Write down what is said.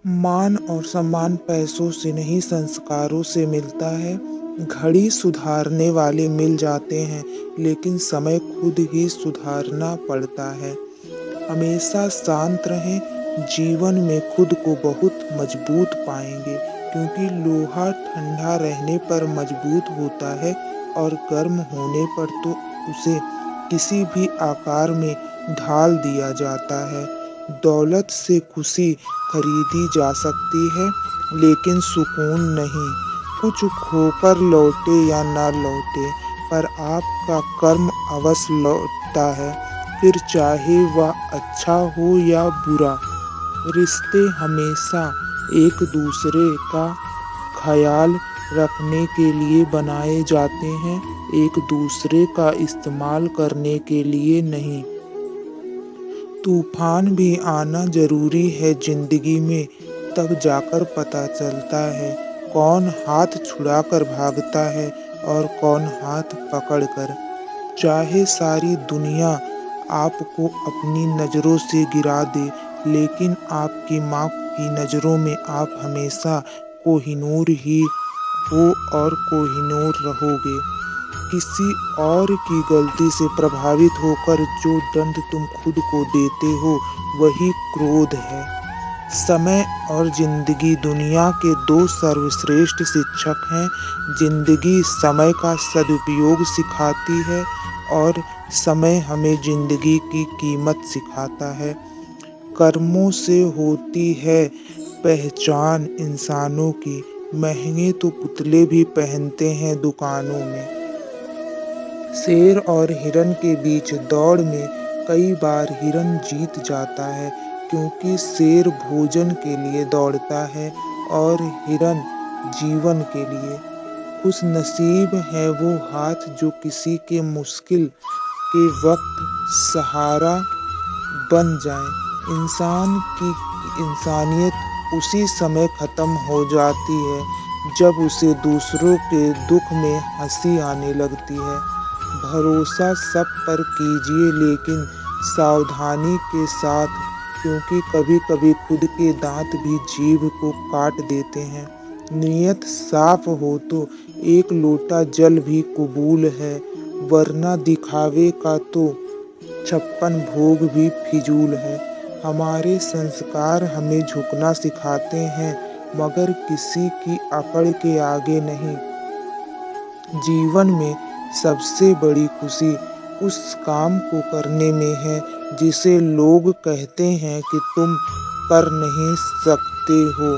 मान और सम्मान पैसों से नहीं संस्कारों से मिलता है। घड़ी सुधारने वाले मिल जाते हैं, लेकिन समय खुद ही सुधारना पड़ता है। हमेशा शांत रहें, जीवन में खुद को बहुत मजबूत पाएंगे, क्योंकि लोहा ठंडा रहने पर मजबूत होता है और गर्म होने पर तो उसे किसी भी आकार में ढाल दिया जाता है। दौलत से खुशी खरीदी जा सकती है, लेकिन सुकून नहीं। कुछ खोकर लौटे या ना लौटे, पर आपका कर्म अवश्य लौटता है, फिर चाहे वह अच्छा हो या बुरा। रिश्ते हमेशा एक दूसरे का ख्याल रखने के लिए बनाए जाते हैं, एक दूसरे का इस्तेमाल करने के लिए नहीं। तूफान भी आना जरूरी है जिंदगी में, तब जाकर पता चलता है कौन हाथ छुड़ाकर भागता है और कौन हाथ पकड़कर। चाहे सारी दुनिया आपको अपनी नज़रों से गिरा दे, लेकिन आपकी माँ की नज़रों में आप हमेशा कोहिनूर ही हो और कोहिनूर रहोगे। किसी और की गलती से प्रभावित होकर जो दंड तुम खुद को देते हो, वही क्रोध है। समय और जिंदगी दुनिया के दो सर्वश्रेष्ठ शिक्षक हैं। जिंदगी समय का सदुपयोग सिखाती है और समय हमें जिंदगी की कीमत सिखाता है। कर्मों से होती है पहचान इंसानों की। महंगे तो पुतले भी पहनते हैं दुकानों में। शेर और हिरन के बीच दौड़ में कई बार हिरन जीत जाता है, क्योंकि शेर भोजन के लिए दौड़ता है और हिरन जीवन के लिए। खुशनसीब है वो हाथ जो किसी के मुश्किल के वक्त सहारा बन जाए। इंसान की इंसानियत उसी समय खत्म हो जाती है जब उसे दूसरों के दुख में हंसी आने लगती है। भरोसा सब पर कीजिए, लेकिन सावधानी के साथ, क्योंकि कभी कभी खुद के दांत भी जीभ को काट देते हैं। नीयत साफ हो तो एक लोटा जल भी कबूल है, वरना दिखावे का तो 56 भोग भी फिजूल है। हमारे संस्कार हमें झुकना सिखाते हैं, मगर किसी की अकड़ के आगे नहीं। जीवन में सबसे बड़ी खुशी उस काम को करने में है जिसे लोग कहते हैं कि तुम कर नहीं सकते हो।